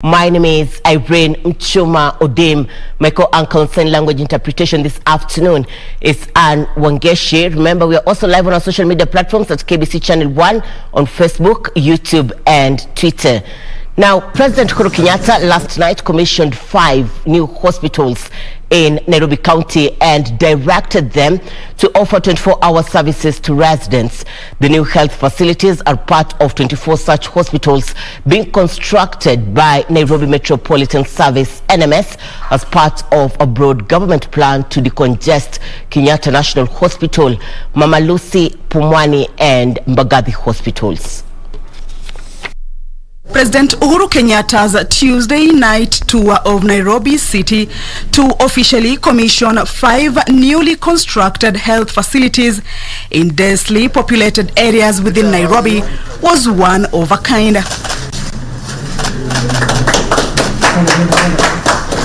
My name is Irene Muchuma Odem. My co-anchor on sign language interpretation this afternoon is Anne Wangeshi. Remember, we are also live on our social media platforms at KBC Channel 1 on Facebook, YouTube, and Twitter. Now, President Kenyatta last night commissioned 5 new hospitals in Nairobi County and directed them to offer 24-hour services to residents. The new health facilities are part of 24 such hospitals being constructed by Nairobi Metropolitan Service (NMS) as part of a broad government plan to decongest Kenyatta National Hospital, Mama Lucy, Pumwani, and Mbagathi hospitals. President Uhuru Kenyatta's Tuesday night tour of Nairobi City to officially commission 5 newly constructed health facilities in densely populated areas within Nairobi was one of a kind.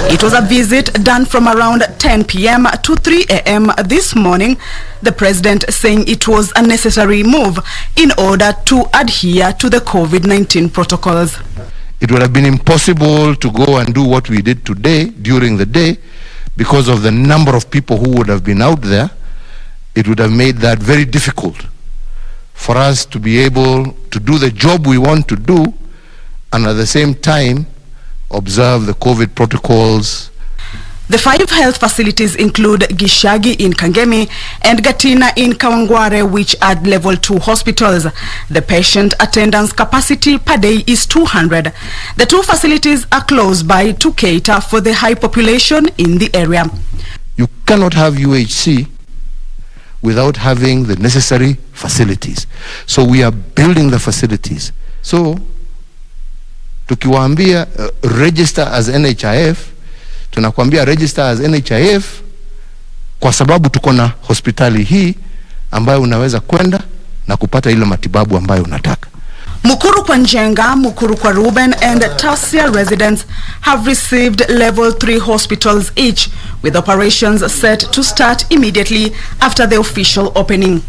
It was a visit done from around 10 p.m. to 3 a.m. this morning, the president saying it was a necessary move in order to adhere to the COVID-19 protocols. It would have been impossible to go and do what we did today during the day because of the number of people who would have been out there. It would have made that very difficult for us to be able to do the job we want to do and at the same time observe the COVID protocols. The 5 health facilities include Gishagi in Kangemi and Gatina in Kawangware, which are level 2 hospitals. The patient attendance capacity per day is 200. The 2 facilities are close by to cater for the high population in the area. You cannot have UHC without having the necessary facilities. So we are building the facilities. So tukiwaambia register as NHIF, tunakwambia register as NHIF kwa sababu tuko na hospitali hii ambayo unaweza kwenda na kupata ile matibabu ambayo unataka. Mukuru kwa Njenga, Mukuru kwa Ruben and Tasia residents have received level 3 hospitals each, with operations set to start immediately after the official opening.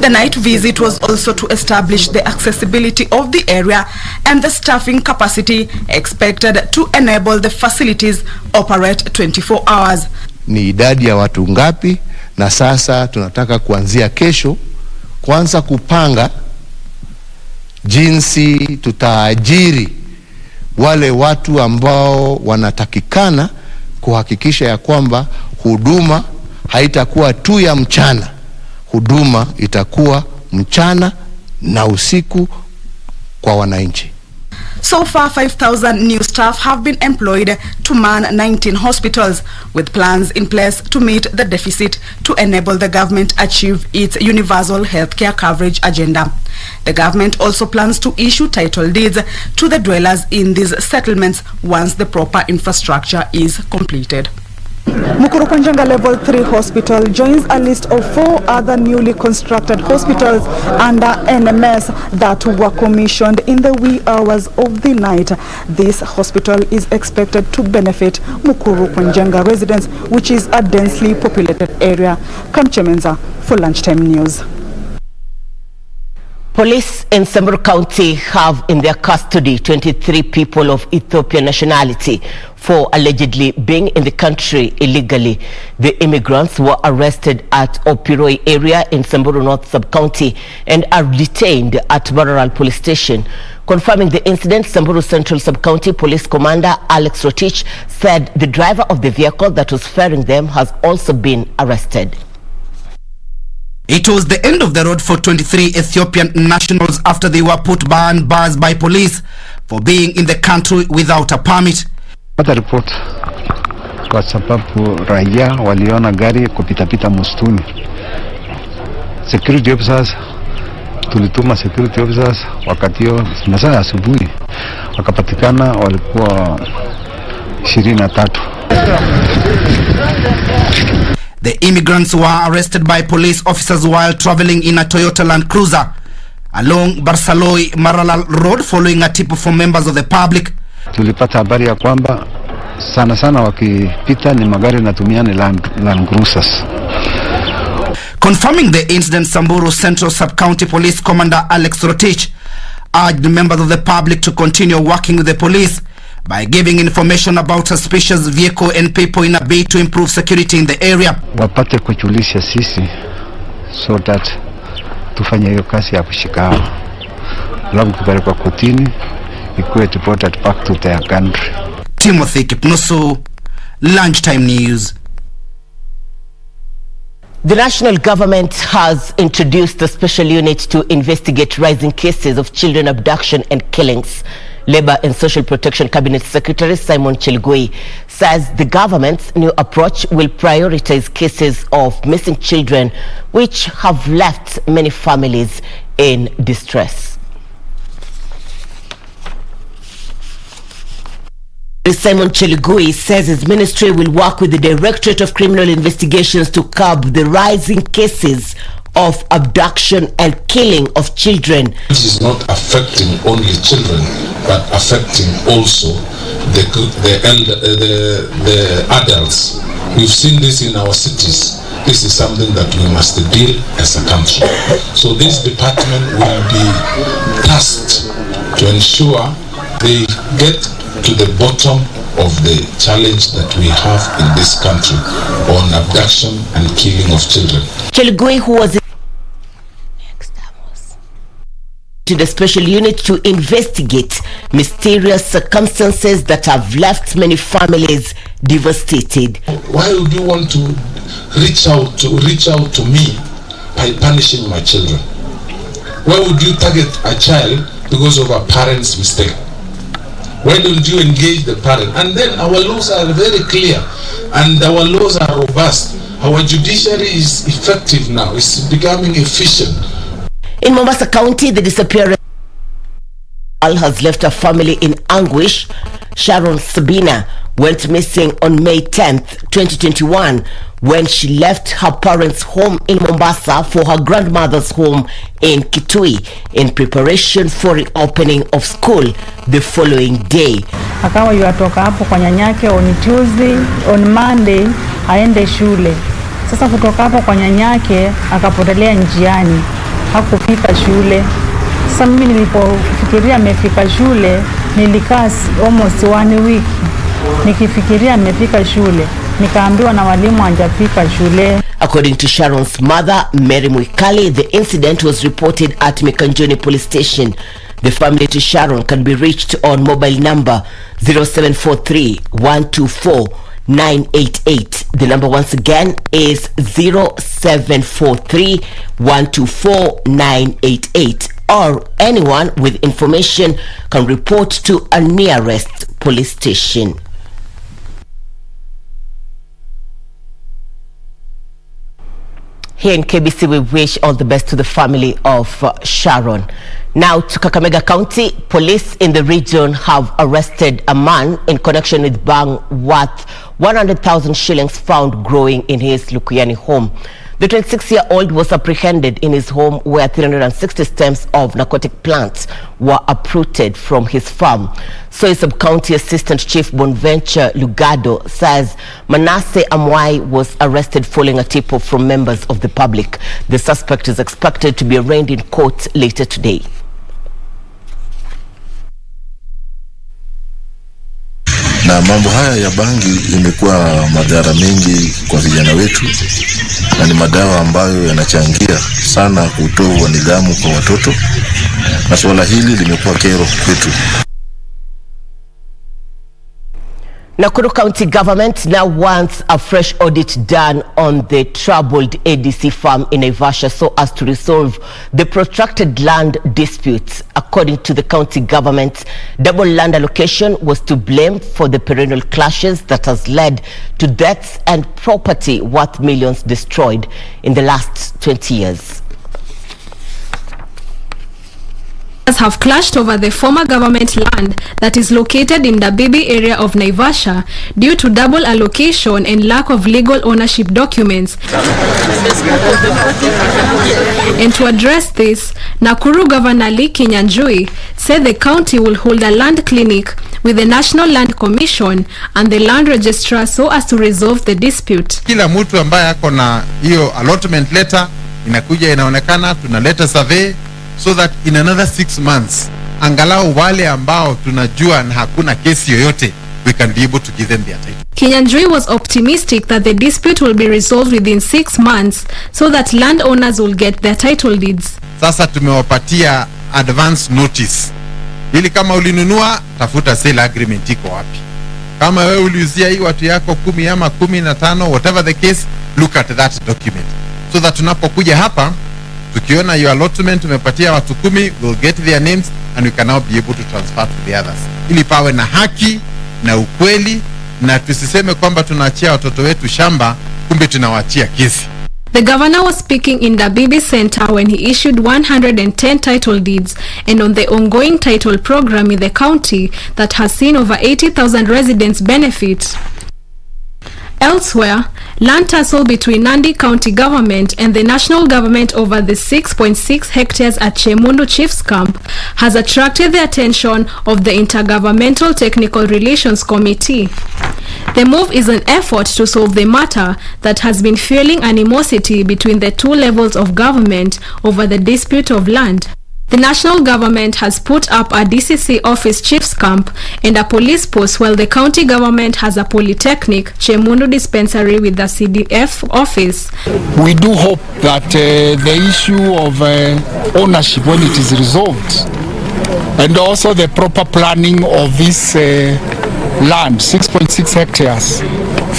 The night visit was also to establish the accessibility of the area and the staffing capacity expected to enable the facilities operate 24 hours. Ni idadi ya watu ngapi, na sasa tunataka kuanzia kesho kwanza kupanga jinsi tutaajiri wale watu ambao wanatakikana kuhakikisha ya kwamba huduma haitakuwa tu ya mchana. Huduma itakuwa mchana na usiku kwa wananchi. So far, 5,000 new staff have been employed to man 19 hospitals, with plans in place to meet the deficit to enable the government achieve its universal healthcare coverage agenda. The government also plans to issue title deeds to the dwellers in these settlements once the proper infrastructure is completed. Mukuru kwa Njenga level 3 hospital joins a list of 4 other newly constructed hospitals under NMS that were commissioned in the wee hours of the night. This hospital is expected to benefit Mukuru kwa Njenga residents, which is a densely populated area. Kamchemenza for Lunchtime News. Police in Samburu County have in their custody 23 people of Ethiopian nationality for allegedly being in the country illegally. The immigrants were arrested at Opiroi area in Samburu North Sub-County and are detained at Bararal Police Station. Confirming the incident, Samburu Central Sub-County Police Commander Alex Rotich said the driver of the vehicle that was ferrying them has also been arrested. It was the end of the road for 23 Ethiopian nationals after they were put behind bars by police for being in the country without a permit. Pata report kwa sababu raia waliona gari kupita msituni. Security officers, tulituma security officers wakati masaa asubuhi, wakapatikana walikuwa 23. The immigrants were arrested by police officers while traveling in a Toyota Land Cruiser along Barsaloi Maralal Road following a tip from members of the public. Tulipata habari ya kwamba sana wakipita ni magari natumiane Land Cruisers. Confirming the incident, Samburu Central Sub-County Police Commander Alex Rotich urged members of the public to continue working with the police by giving information about suspicious vehicle and people in a bid to improve security in the area. Wapate kujulisha sisi so that tufanye hiyo kazi ya kushikao. Labda tupelekwa kotini ikuwe deported back to their country. Timothy Kipnusu, Lunchtime News. The national government has introduced a special unit to investigate rising cases of children abduction and killings. Labour and Social Protection Cabinet Secretary Simon Chelugui says the government's new approach will prioritize cases of missing children which have left many families in distress. Simon Chelugui says his ministry will work with the Directorate of Criminal Investigations to curb the rising cases of abduction and killing of children. This is not affecting only children, but affecting also the adults. We've seen this in our cities. This is something that we must deal as a country. So this department will be tasked to ensure they get to the bottom of the challenge that we have in this country on abduction and killing of children. Chelugui, who was to the special unit to investigate mysterious circumstances that have left many families devastated. Why would you want to reach out to me by punishing my children? Why would you target a child because of a parent's mistake? Why don't you engage the parent? And then our laws are very clear and our laws are robust. Our judiciary is effective now. It's becoming efficient. In Mombasa County, the disappearance has left a family in anguish. Sharon Sabina went missing on May 10th, 2021 when she left her parents' home in Mombasa for her grandmother's home in Kitui in preparation for the opening of school the following day. Akawa yuatoka hapo kwa nyanyake on Tuesday, on Monday aende shule. Sasa kutoka hapo kwa nyanyake akapotelea njiani, hakufika shule. Sasa mimi nilipofikiria amefika shule, nilikaa almost 1 week nikifikiria amefika shule, nikaambiwa na walimu hajafika shule. According to Sharon's mother, Mary Mwikali, the incident was reported at Mikanjoni police station. The family to Sharon can be reached on mobile number 0743 124 988. The number once again is 0743 124 988. Or anyone with information can report to a nearest police station. Here in KBC, we wish all the best to the family of Sharon. Now to Kakamega County, police in the region have arrested a man in connection with bang worth 100,000 shillings found growing in his Lukuyani home. The 26-year-old was apprehended in his home where 360 stems of narcotic plants were uprooted from his farm. So his sub-county assistant chief Bonventure Lugado says Manasseh Amwai was arrested following a tip-off from members of the public. The suspect is expected to be arraigned in court later today. Na mambo haya ya bangi imekuwa madhara mengi kwa vijana wetu, na ni madawa ambayo yanachangia sana utovu wa nidhamu kwa watoto, na swala hili limekuwa kero kwetu. Nakuru County government now wants a fresh audit done on the troubled ADC farm in Naivasha so as to resolve the protracted land disputes. According to the county government, double land allocation was to blame for the perennial clashes that has led to deaths and property worth millions destroyed in the last 20 years. Have clashed over the former government land that is located in the Bibi area of Naivasha due to double allocation and lack of legal ownership documents. And to address this, Nakuru Governor Lee Kinyanjui said the county will hold a land clinic with the National Land Commission and the land registrar so as to resolve the dispute. Kila mtu ambaye ako na hiyo allotment letter inakuja inaonekana, tunaleta survey so that in another 6 months angalau wale ambao tunajua na hakuna kesi yoyote, we can be able to give them their title. Kinyanjui was optimistic that the dispute will be resolved within 6 months so that landowners will get their title deeds. Sasa tumewapatia advance notice. Ili kama ulinunua, tafuta sale agreement iko wapi. Kama wewe uliuzia hii watu yako 10 ama 15, whatever the case, look at that document. So that tunapokuja hapa, tukiona your allotment tumepatia watu 10, we'll get their names and we can now be able to transfer to the others. Ili pawe na haki na ukweli, na tusiseme kwamba tunaachia watoto wetu shamba kumbe tunawaachia kesi. The governor was speaking in the Bibi Center when he issued 110 title deeds and on the ongoing title program in the county that has seen over 80,000 residents benefit. Elsewhere, land tussle between Nandi County government and the national government over the 6.6 hectares at Chemundu Chiefs Camp has attracted the attention of the Intergovernmental Technical Relations Committee. The move is an effort to solve the matter that has been fueling animosity between the two levels of government over the dispute of land. The national government has put up a DCC office chief's camp and a police post, while the county government has a polytechnic, Chemundu dispensary with the CDF office. We do hope that the issue of ownership, when it is resolved, and also the proper planning of this land, 6.6 hectares,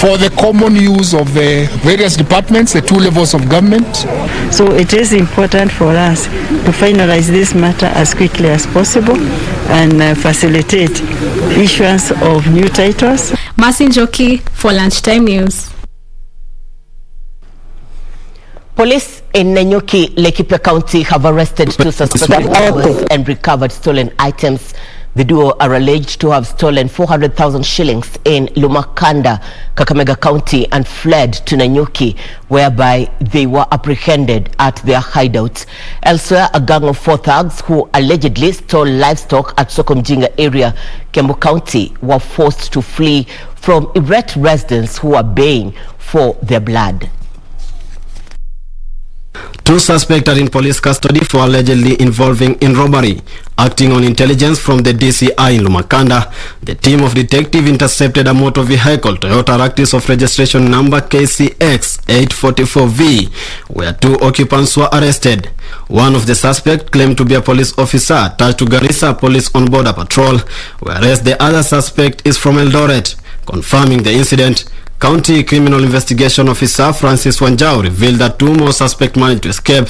for the common use of the various departments, the two levels of government. So it is important for us to finalize this matter as quickly as possible and facilitate issuance of new titles. Masinjoki for Lunchtime News. Police in NANYUKI, Laikipia County have arrested 2 suspected robbers and recovered stolen items. The duo are alleged to have stolen 400,000 shillings in Lumakanda, Kakamega County, and fled to NANYUKI, whereby they were apprehended at their hideout. Elsewhere, a gang of 4 thugs who allegedly stole livestock at Sokomjinga area, KIAMBU County, were forced to flee from irate residents who are baying for their blood. 2 suspects are in police custody for allegedly involving in robbery. Acting on intelligence from the DCI in Lumakanda, the team of detectives intercepted a motor vehicle, Toyota Ractis of registration number KCX 844V, where 2 occupants were arrested. One of the suspects claimed to be a police officer attached to Garissa Police on border patrol, whereas the other suspect is from Eldoret. Confirming the incident, County Criminal Investigation Officer Francis Wanjao revealed that 2 more suspects managed to escape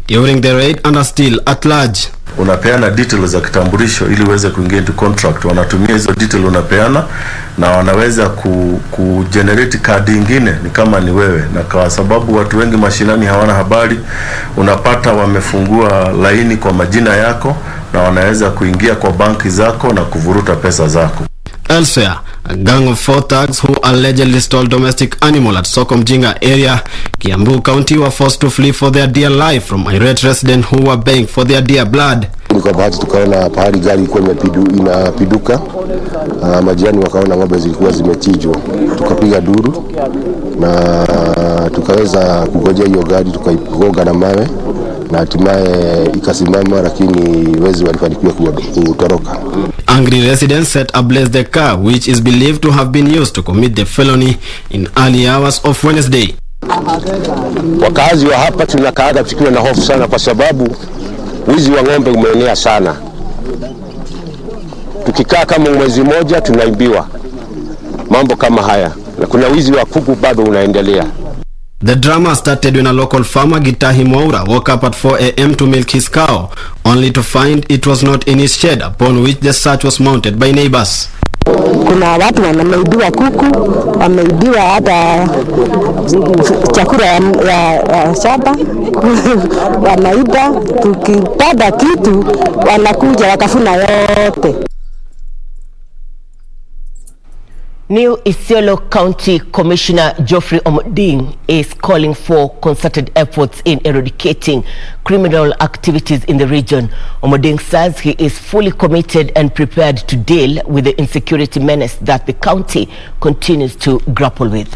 during the raid and are still at large. Unapeana details za kitambulisho ili uweze kuingia into contract. Wanatumia hizo details unapeana na wanaweza kugenerate card nyingine ni kama ni wewe, na kwa sababu watu wengi mashinani hawana habari, unapata wamefungua laini kwa majina yako na wanaweza kuingia kwa banki zako na kuvuruta pesa zako. Elsewhere, a gang of 4 thugs who allegedly stole domestic animal at Sokomjinga area, KIAMBU County, were forced to flee for their dear life from irate residents who were baying for their dear blood. Kwa bahati tukaona pahali gari ilikuwa inapiduka, majirani wakaona ng'ombe zilikuwa zimechinjwa, tukapiga duru na tukaweza kugojea hiyo gari, tukaigonga na mawe na hatimaye ikasimama, lakini wezi walifanikiwa kutoroka. Angry residents set ablaze the car, which is believed to have been used to commit the felony in early hours of Wednesday. Wakazi wa hapa tunakaaga tukiwa na hofu sana, kwa sababu wizi wa ng'ombe umeenea sana. Tukikaa kama mwezi mmoja tunaibiwa mambo kama haya, na kuna wizi wa kuku bado unaendelea. The drama started when a local farmer, Gitahi Mwaura, woke up at 4 a.m. to milk his cow, only to find it was not in his shed, upon which the search was mounted by neighbors. Kuna watu wameibiwa kuku, wameibiwa hata chakula ya shamba, wanaiba, tukipata kitu wanakuja wakafuna yote. New Isiolo County Commissioner Geoffrey Omoding is calling for concerted efforts in eradicating criminal activities in the region. Omoding says he is fully committed and prepared to deal with the insecurity menace that the county continues to grapple with.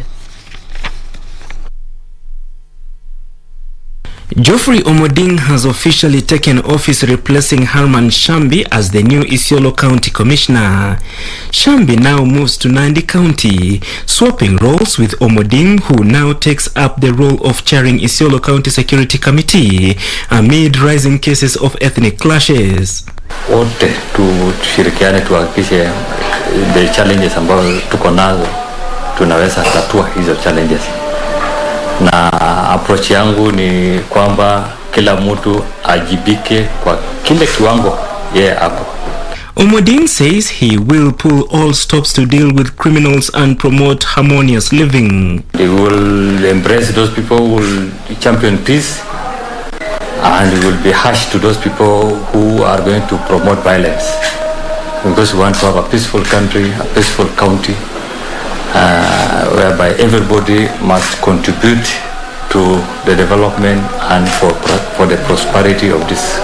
Geoffrey Omoding has officially taken office, replacing Herman Shambi as the new Isiolo County Commissioner. Shambi now moves to Nandi County, swapping roles with Omoding, who now takes up the role of chairing Isiolo County Security Committee amid rising cases of ethnic clashes. Wote tushirikiane tuhakikishe the challenges ambazo tuko nazo tunaweza tatua hizo challenges. Na approach yangu ni kwamba kila mtu ajibike kwa kile kiwango yeye hapo. Omoding says he will pull all stops to deal with criminals and promote harmonious living. He will embrace those people who will champion peace, and he will be harsh to those people who are going to promote violence. Because we want to have a peaceful country, a peaceful county, whereby everybody must contribute to the development and for the prosperity of this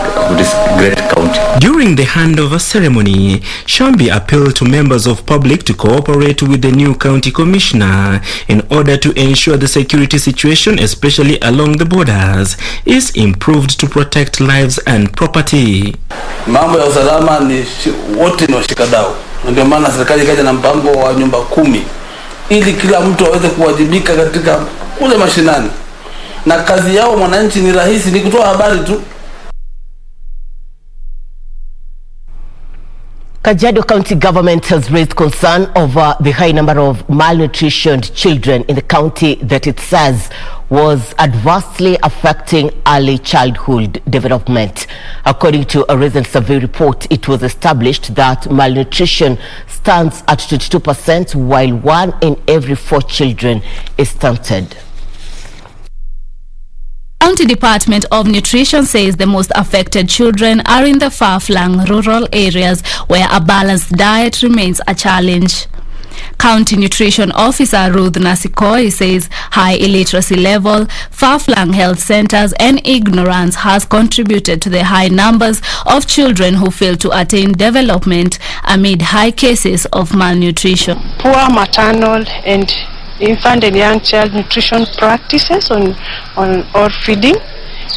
great county. During the handover ceremony, Shambi appealed to members of public to cooperate with the new county commissioner in order to ensure the security situation, especially along the borders, is improved to protect lives and property. Mambo ya usalama ni wote ni washikadau. Ndio maana serikali ikaja na mpango wa nyumba 10 ili kila mtu aweze kuwajibika katika kule mashinani. Na kazi yao mwananchi ni rahisi, ni kutoa habari tu. KAJIADO County government has raised concern over the high number of malnutritioned children in the county that it says was adversely affecting early childhood development. According to a recent survey report, it was established that malnutrition stands at 22%, while 1 in every 4 children is stunted. County Department of Nutrition says the most affected children are in the far-flung rural areas where a balanced diet remains a challenge. County Nutrition Officer Ruth Nasikoi says high illiteracy level, far-flung health centers and ignorance has contributed to the high numbers of children who fail to attain development amid high cases of malnutrition. Poor maternal and infant and young child nutrition practices on feeding.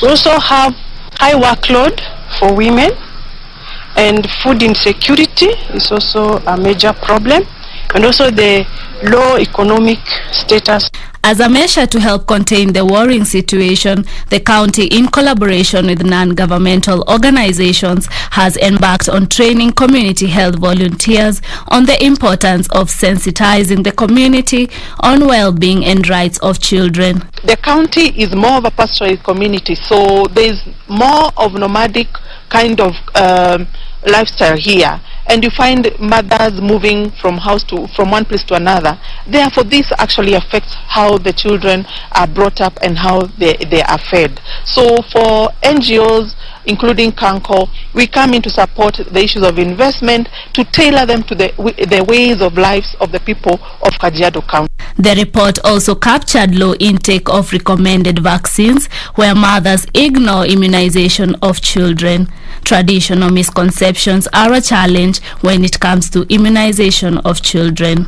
We also have high workload for women, and food insecurity is also a major problem, and also the low economic status. As a measure to help contain the worrying situation, the county, in collaboration with non-governmental organizations, has embarked on training community health volunteers on the importance of sensitizing the community on well-being and rights of children. The county is more of a pastoral community, so there's more of nomadic kind of lifestyle here, and you find mothers moving from one place to another. Therefore, this actually affects how the children are brought up and how they are fed. So for NGOs, including Kanko, we come in to support the issues of investment, to tailor them to the ways of lives of the people of Kajiado County. The report also captured low intake of recommended vaccines, where mothers ignore immunization of children. Traditional misconceptions are a challenge when it comes to immunization of children.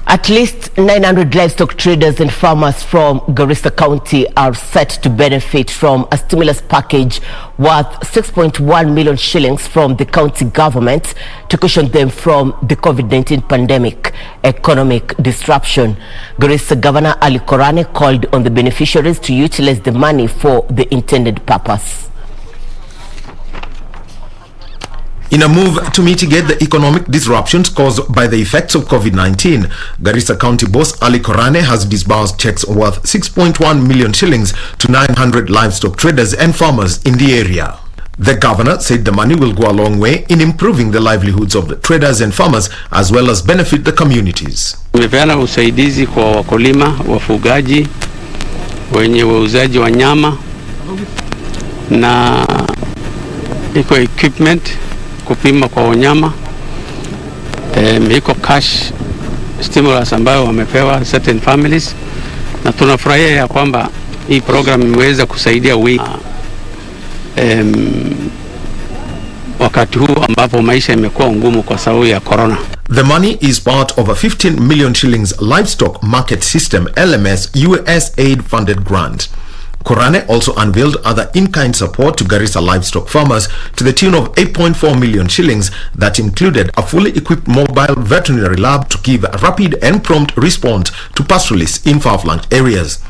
At least 900 livestock traders and farmers from Garissa County are set to benefit from a stimulus package worth 6.1 million shillings from the county government to cushion them from the COVID-19 pandemic economic disruption. Garissa Governor Ali Korane called on the beneficiaries to utilize the money for the intended purpose. In a move to mitigate the economic disruptions caused by the effects of COVID-19, Garissa County boss Ali Korane has disbursed checks worth 6.1 million shillings to 900 livestock traders and farmers in the area. The governor said the money will go a long way in improving the livelihoods of the traders and farmers as well as benefit the communities. Tumepeana usaidizi kwa wakulima, wafugaji, wenye wauzaji wa nyama na iko equipment kupima kwa wanyama, iko cash stimulus ambayo wamepewa certain families, na tunafurahia ya kwamba hii program imeweza kusaidia wengi wakati huu ambapo maisha imekuwa ngumu kwa sababu ya corona. The money is part of a 15 million shillings livestock market system LMS USAID funded grant. Korane also unveiled other in-kind support to Garissa livestock farmers to the tune of 8.4 million shillings that included a fully equipped mobile veterinary lab to give a rapid and prompt response to pastoralists in far-flung areas.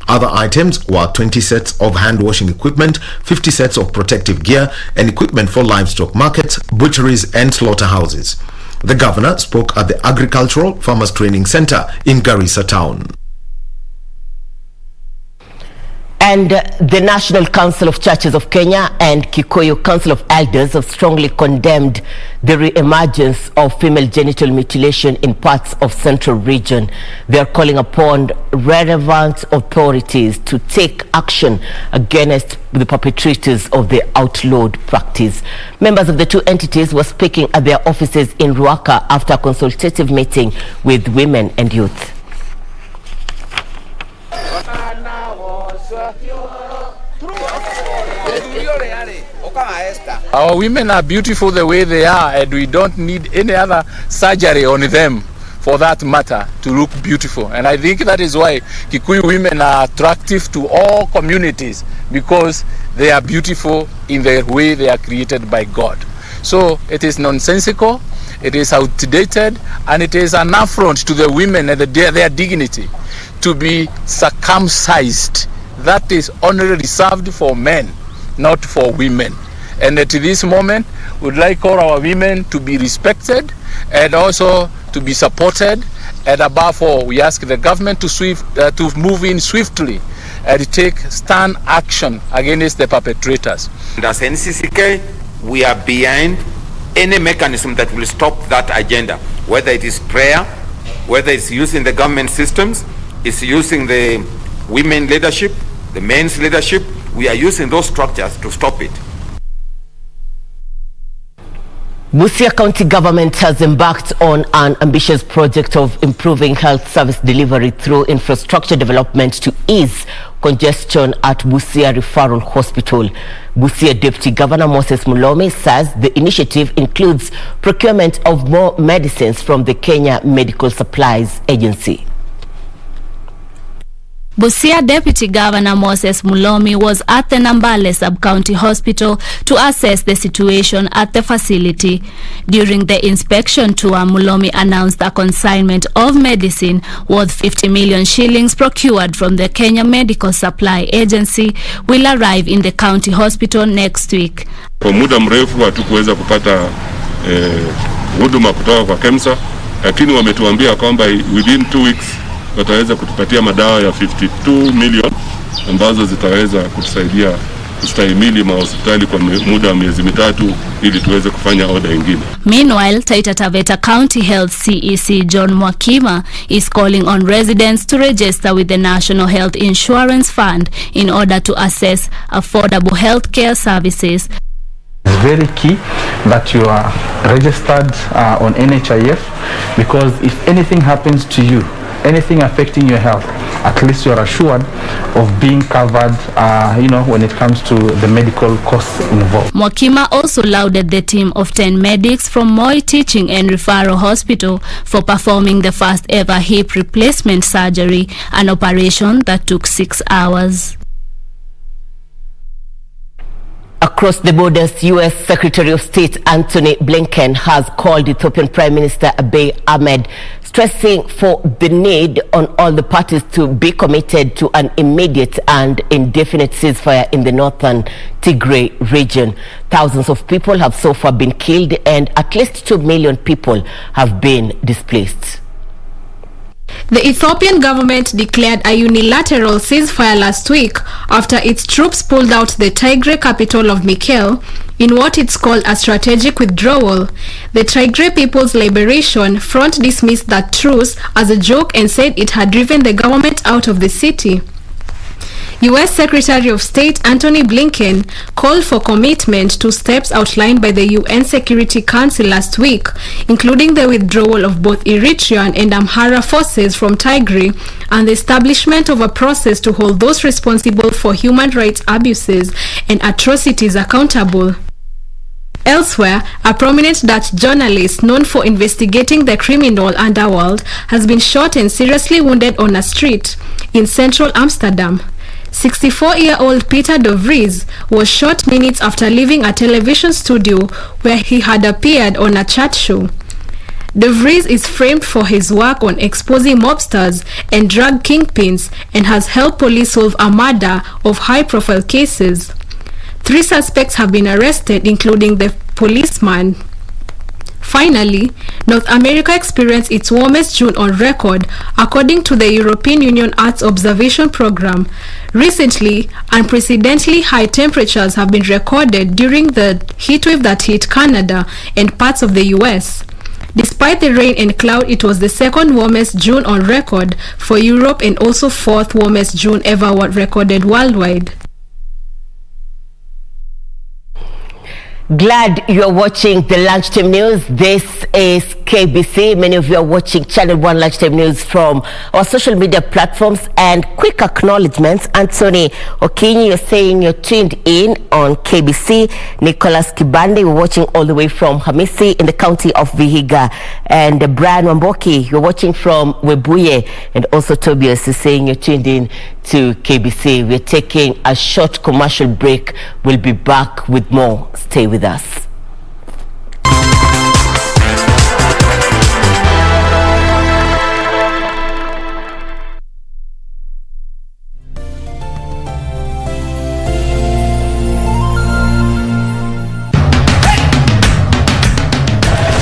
Other items were 20 sets of hand-washing equipment, 50 sets of protective gear, and equipment for livestock markets, butcheries, and slaughterhouses. The governor spoke at the Agricultural Farmers Training Center in Garissa town. And the National Council of Churches of Kenya and Kikuyu Council of Elders have strongly condemned the re-emergence of female genital mutilation in parts of Central Region. They are calling upon relevant authorities to take action against the perpetrators of the outlawed practice. Members of the two entities were speaking at their offices in Ruaka after a consultative meeting with women and youth. Our women are beautiful the way they are, and we don't need any other surgery on them for that matter to look beautiful. And I think that is why Kikuyu women are attractive to all communities, because they are beautiful in the way they are created by God. So it is nonsensical, it is outdated, and it is an affront to the women and their dignity to be circumcised. That is only reserved for men, not for women. And at this moment, we'd like all our women to be respected and also to be supported. And above all, we ask the government to move in swiftly and take stern action against the perpetrators. And as NCCK, we are behind any mechanism that will stop that agenda, whether it is prayer, whether it's using the government systems, it's using the women leadership, the men's leadership. We are using those structures to stop it. Busia County Government has embarked on an ambitious project of improving health service delivery through infrastructure development to ease congestion at Busia Referral Hospital. Busia Deputy Governor Moses Mulomi says the initiative includes procurement of more medicines from the Kenya Medical Supplies Agency. Busia Deputy Governor Moses Mulomi was at the Nambale Sub-County Hospital to assess the situation at the facility. During the inspection tour, Mulomi announced a consignment of medicine worth 50 million shillings procured from the Kenya Medical Supply Agency will arrive in the county hospital next week. Kwa muda mrefu hatukuweza kupata huduma kutoka kwa KEMSA, lakini wametuambia kwamba within 2 weeks wataweza kutupatia madawa ya 52 million ambazo zitaweza kutusaidia kustahimili mahospitali kwa muda wa miezi mitatu ili tuweze kufanya order nyingine. Meanwhile, Taita Taveta County Health CEC John Mwakima is calling on residents to register with the National Health Insurance Fund in order to access affordable health care services. It's very key that you are registered on NHIF, because if anything happens to you, anything affecting your health, at least you're assured of being covered, when it comes to the medical costs involved. Mwakima also lauded the team of 10 medics from Moi Teaching and Referral Hospital for performing the first ever hip replacement surgery, an operation that took 6 hours. Across the borders, U.S. Secretary of State Antony Blinken has called Ethiopian Prime Minister Abiy Ahmed, stressing for the need on all the parties to be committed to an immediate and indefinite ceasefire in the northern Tigray region. Thousands of people have so far been killed and at least 2 million people have been displaced. The Ethiopian government declared a unilateral ceasefire last week after its troops pulled out the Tigray capital of Mekelle in what it's called a strategic withdrawal. The Tigray People's Liberation Front dismissed that truce as a joke and said it had driven the government out of the city. U.S. Secretary of State Antony Blinken called for commitment to steps outlined by the UN Security Council last week, including the withdrawal of both Eritrean and Amhara forces from Tigray and the establishment of a process to hold those responsible for human rights abuses and atrocities accountable. Elsewhere, a prominent Dutch journalist known for investigating the criminal underworld has been shot and seriously wounded on a street in central Amsterdam. 64-year-old Peter de Vries was shot minutes after leaving a television studio where he had appeared on a chat show. De Vries is framed for his work on exposing mobsters and drug kingpins and has helped police solve a murder of high-profile cases. 3 suspects have been arrested, including the policeman. Finally, North America experienced its warmest June on record, according to the European Union Arts Observation Program. Recently, unprecedentedly high temperatures have been recorded during the heatwave that hit Canada and parts of the US. Despite the rain and cloud, it was the second warmest June on record for Europe and also 4th warmest June ever recorded worldwide. Glad you're watching the Lunchtime News. This is KBC. Many of you are watching Channel 1 Lunchtime News from our social media platforms. And quick acknowledgements. Anthony Okinyi, you're saying you're tuned in on KBC. Nicholas Kibande, we're watching all the way from Hamisi in the county of Vihiga. And Brian Wamboki, you're watching from Webuye. And also Tobias is saying you're tuned in to KBC. We're taking a short commercial break. We'll be back with more. Stay with us.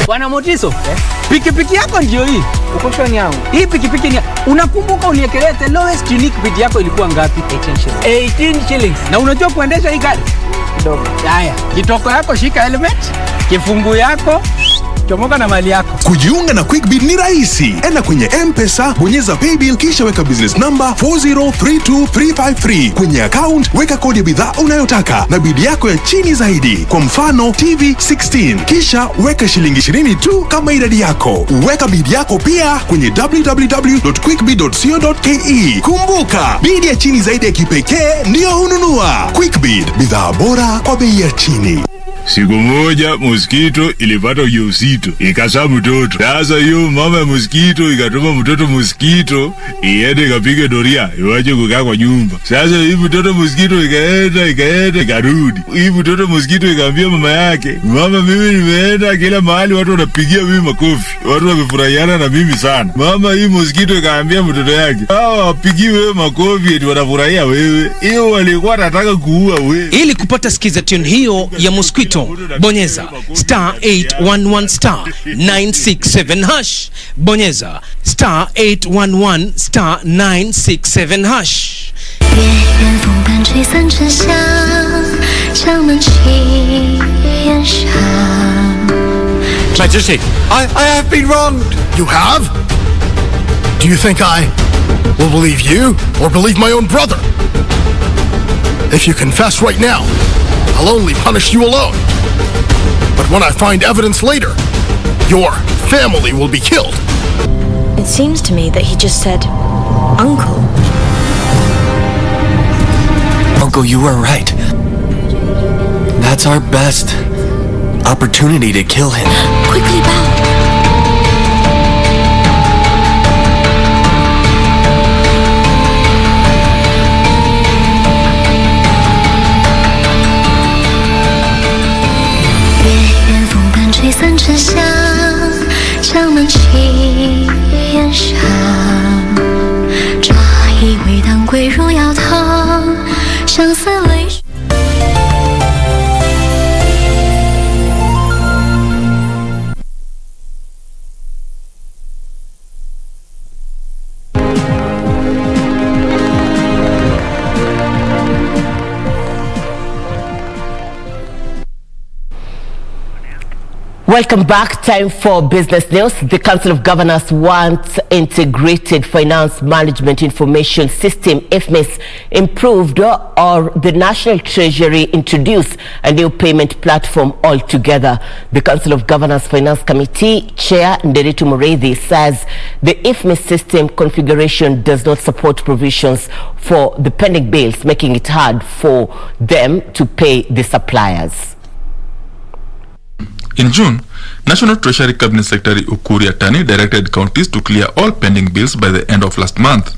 Bwana Motiso, pikipiki yako ndio hii. Uko shoni yangu. Hii pikipiki ni unakumbuka uniekelea the lowest unique bid yako ilikuwa ngapi? 18 shillings. Na unajua kuendesha hii gari? Kidogo. Haya, kitoko yako shika helmet, kifungu yako chomoka na mali yako. Kujiunga na QuickBid ni rahisi. Enda kwenye M-Pesa, bonyeza paybill kisha weka business number 4032353. Kwenye account weka kodi ya bidhaa unayotaka na bid yako ya chini zaidi. Kwa mfano TV 16. Kisha weka shilingi 20 tu kama idadi yako. Weka bid yako pia kwenye www.quickbid.co.ke. Kumbuka, bid ya chini zaidi ya kipekee ndio hununua. QuickBid, bidhaa bora kwa bei ya chini. Siku moja mosquito ilipata ujauzito, ikazaa mtoto. Sasa hiyo mama ya mosquito ikatuma mtoto mosquito iende ikapige doria iwaje kukaa kwa nyumba. Sasa hii mtoto mosquito ikaenda ikarudi. Hii mtoto mosquito ikaambia mama yake, mama, mimi nimeenda kila mahali watu wanapigia mimi makofi, watu wamefurahiana na mimi sana. Mama, hii mosquito ikaambia mtoto yake, hao wapigi wewe makofi eti wanafurahia wewe, hiyo walikuwa wanataka kuua wewe. Ili kupata skiza tune hiyo ya mosquito, bonyeza *811 *967#. Bonyeza *811 *967#. 月圆风伴吹散沉香，江门起烟上。 Majesty, I have been wronged. You have? Do you think I will believe you or believe my own brother? If you confess right now, I'll only punish you alone. But when I find evidence later, your family will be killed. It seems to me that he just said, Uncle. Uncle, you were right. That's our best opportunity to kill him. Quickly bow.吹散沉香，江门起烟上。抓一味当归入药汤，相思泪水。Welcome back. Time for business news. The Council of Governors wants Integrated Finance Management Information System, IFMIS, improved, or the National Treasury introduce a new payment platform altogether. The Council of Governors Finance Committee Chair Nderitu Mureithi says the IFMIS system configuration does not support provisions for the pending bills, making it hard for them to pay the suppliers. In June, National Treasury Cabinet Secretary Ukuri Atani directed counties to clear all pending bills by the end of last month.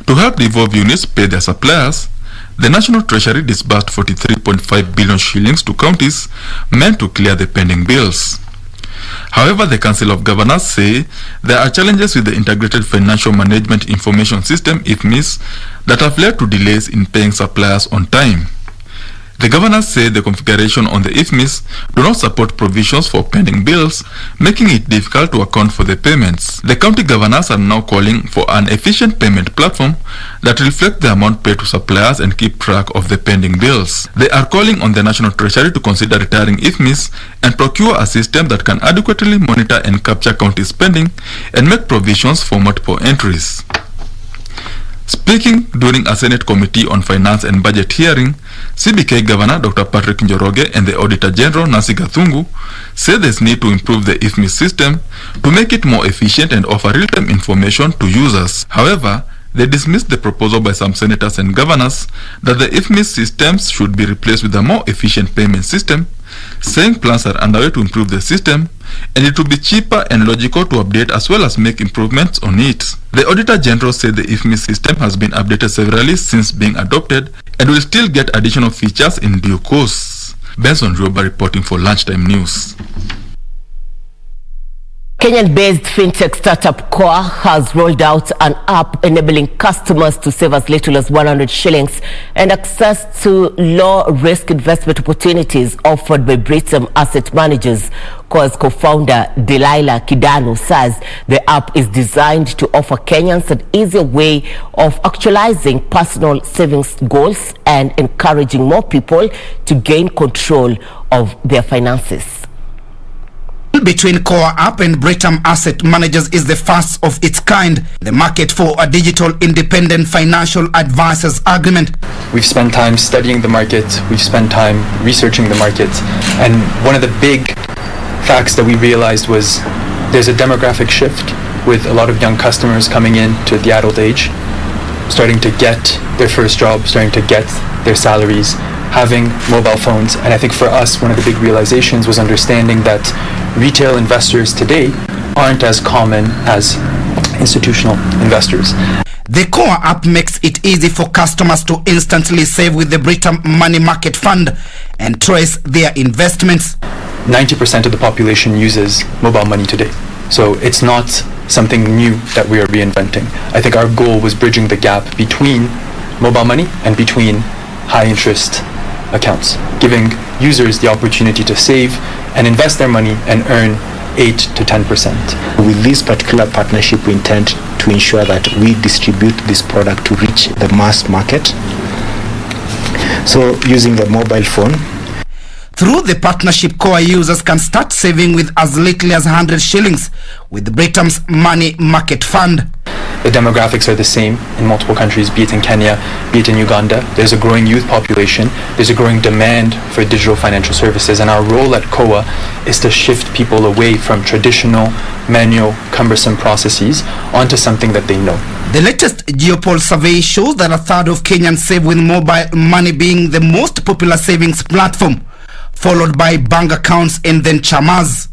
To help the involved units pay their suppliers, the National Treasury disbursed 43.5 billion shillings to counties meant to clear the pending bills. However, the Council of Governors say there are challenges with the Integrated Financial Management Information System, IFMIS, that have led to delays in paying suppliers on time. The governors say the configuration on the IFMIS do not support provisions for pending bills, making it difficult to account for the payments. The county governors are now calling for an efficient payment platform that reflects the amount paid to suppliers and keep track of the pending bills. They are calling on the National Treasury to consider retiring IFMIS and procure a system that can adequately monitor and capture county spending and make provisions for multiple entries. Speaking during a Senate Committee on Finance and Budget hearing, CBK Governor Dr. Patrick Njoroge and the Auditor General Nancy Gathungu said there's need to improve the IFMIS system to make it more efficient and offer real-time information to users. However, they dismissed the proposal by some senators and governors that the IFMIS systems should be replaced with a more efficient payment system, saying plans are underway to improve the system and it will be cheaper and logical to update as well as make improvements on it. The Auditor General said the IFMIS system has been updated severally since being adopted and will still get additional features in due course. Benson Rioba reporting for Lunchtime News. Kenyan-based fintech startup KOA has rolled out an app enabling customers to save as little as 100 shillings and access to low-risk investment opportunities offered by Britam Asset Managers. KOA's co-founder Delilah Kidano says the app is designed to offer Kenyans an easier way of actualizing personal savings goals and encouraging more people to gain control of their finances. Between KOA app and Britam Asset Managers is the first of its kind, the market for a digital independent financial advisors agreement. We've spent time studying the market, we've spent time researching the market, and one of the big facts that we realized was there's a demographic shift with a lot of young customers coming in to the adult age, starting to get their first job, starting to get their salaries, having mobile phones. And I think for us, one of the big realizations was understanding that retail investors today aren't as common as institutional investors. The KOA app makes it easy for customers to instantly save with the Britam Money Market Fund and trace their investments. 90% of the population uses mobile money today. So it's not something new that we are reinventing. I think our goal was bridging the gap between mobile money and between high interest accounts, giving users the opportunity to save and invest their money and earn 8 to 10%. With this particular partnership, we intend to ensure that we distribute this product to reach the mass market. So using the mobile phone. Through the partnership, KOA users can start saving with as little as 100 shillings with Britam's Money Market Fund. The demographics are the same in multiple countries, be it in Kenya, be it in Uganda. There's a growing youth population, there's a growing demand for digital financial services, and our role at KOA is to shift people away from traditional, manual, cumbersome processes onto something that they know. The latest Geopol survey shows that a third of Kenyans save with mobile money, being the most popular savings platform, followed by bank accounts and then chamas.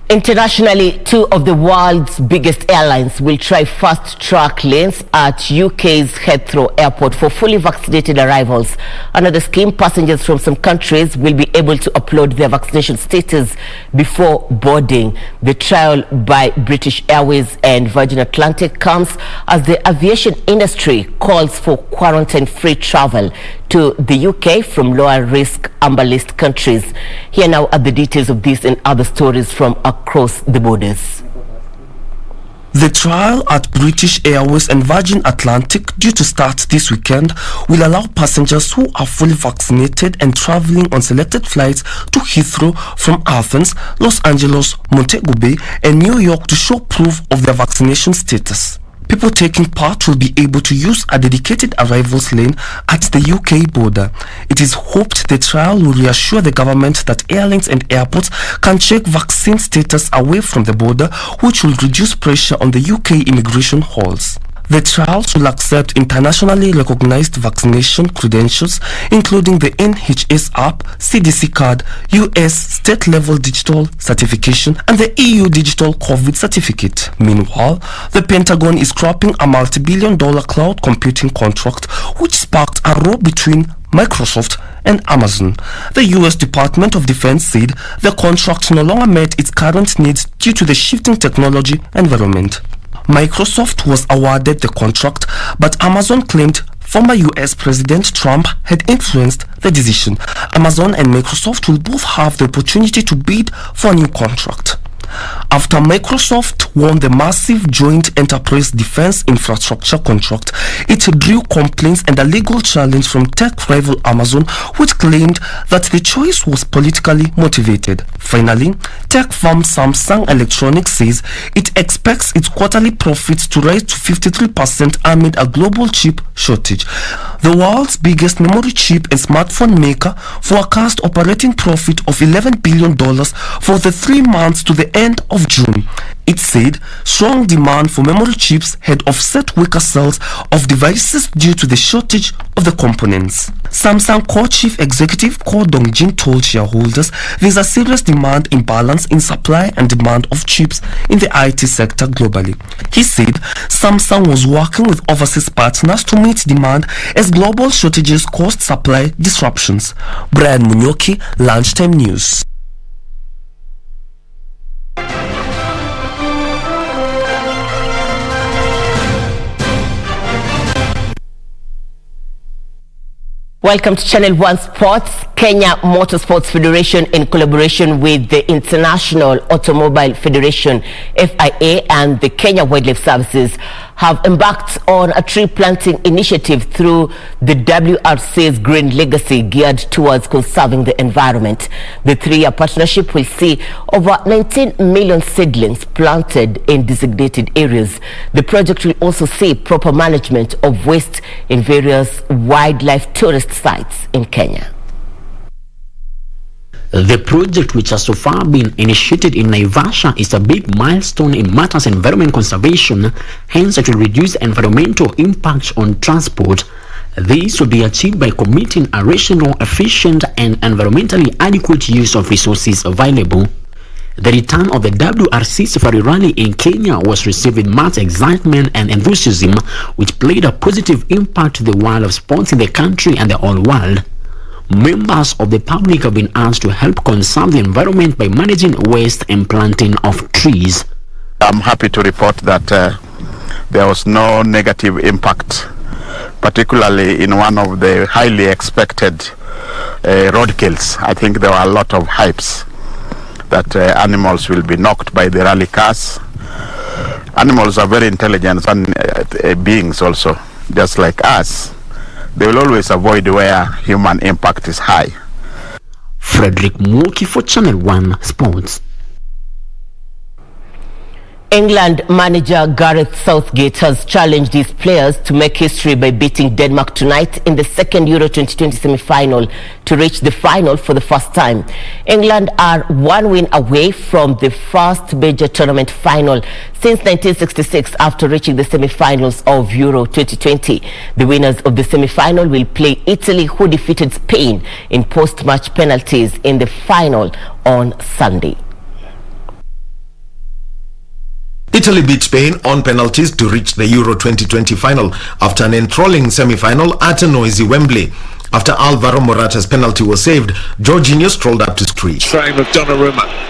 Internationally, two of the world's biggest airlines will try fast-track lanes at UK's Heathrow Airport for fully vaccinated arrivals. Under the scheme, passengers from some countries will be able to upload their vaccination status before boarding. The trial by British Airways and Virgin Atlantic comes as the aviation industry calls for quarantine-free travel to the UK from lower-risk amber list countries. Here now are the details of this and other stories from across the borders. The trial at British Airways and Virgin Atlantic, due to start this weekend, will allow passengers who are fully vaccinated and traveling on selected flights to Heathrow from Athens, Los Angeles, Montego Bay, and New York to show proof of their vaccination status. People taking part will be able to use a dedicated arrivals lane at the UK border. It is hoped the trial will reassure the government that airlines and airports can check vaccine status away from the border, which will reduce pressure on the UK immigration halls. The trials will accept internationally recognized vaccination credentials, including the NHS app, CDC card, US state-level digital certification, and the EU digital COVID certificate. Meanwhile, the Pentagon is scrapping a multi-billion-dollar cloud computing contract, which sparked a row between Microsoft and Amazon. The US Department of Defense said the contract no longer met its current needs due to the shifting technology environment. Microsoft was awarded the contract, but Amazon claimed former US President Trump had influenced the decision. Amazon and Microsoft will both have the opportunity to bid for a new contract. After Microsoft won the massive Joint Enterprise Defense Infrastructure contract, it drew complaints and a legal challenge from tech rival Amazon, which claimed that the choice was politically motivated. Finally, tech firm Samsung Electronics says it expects its quarterly profits to rise to 53% amid a global chip shortage. The world's biggest memory chip and smartphone maker forecast operating profit of $11 billion for the 3 months to the end of June. It said strong demand for memory chips had offset weaker sales of devices due to the shortage of the components. Samsung co-chief executive Ko Dong-jin told shareholders there's a serious demand imbalance in supply and demand of chips in the IT sector globally. He said Samsung was working with overseas partners to meet demand as global shortages caused supply disruptions. Brian Munyoki, Lunchtime News. Welcome to Channel 1 Sports. Kenya Motorsports Federation, in collaboration with the International Automobile Federation, FIA, and the Kenya Wildlife Services, have embarked on a tree planting initiative through the WRC's Green Legacy, geared towards conserving the environment. The 3-year partnership will see over 19 million seedlings planted in designated areas. The project will also see proper management of waste in various wildlife tourist sites in Kenya. The project, which has so far been initiated in Naivasha, is a big milestone in matters of environment conservation. Hence, it will reduce environmental impact on transport. This will be achieved by committing a rational, efficient, and environmentally adequate use of resources available. The return of the WRC Safari Rally in Kenya was received with much excitement and enthusiasm, which played a positive impact to the world of sports in the country and the whole world. Members of the public have been asked to help conserve the environment by managing waste and planting of trees. I'm happy to report that there was no negative impact, particularly in one of the highly expected road kills. I think there were a lot of hypes that animals will be knocked by the rally cars. Animals are very intelligent and beings also, just like us. They will always avoid where human impact is high. Frederick Muki for Channel 1 Sports. England manager Gareth Southgate has challenged his players to make history by beating Denmark tonight in the second Euro 2020 semi-final to reach the final for the first time. England are 1 win away from the first major tournament final since 1966 after reaching the semi-finals of Euro 2020. The winners of the semi-final will play Italy, who defeated Spain in post-match penalties in the final on Sunday. Italy beat Spain on penalties to reach the Euro 2020 final after an enthralling semi-final at a noisy Wembley. After Alvaro Morata's penalty was saved, Jorginho strolled up to screech. Frame of Donnarumma.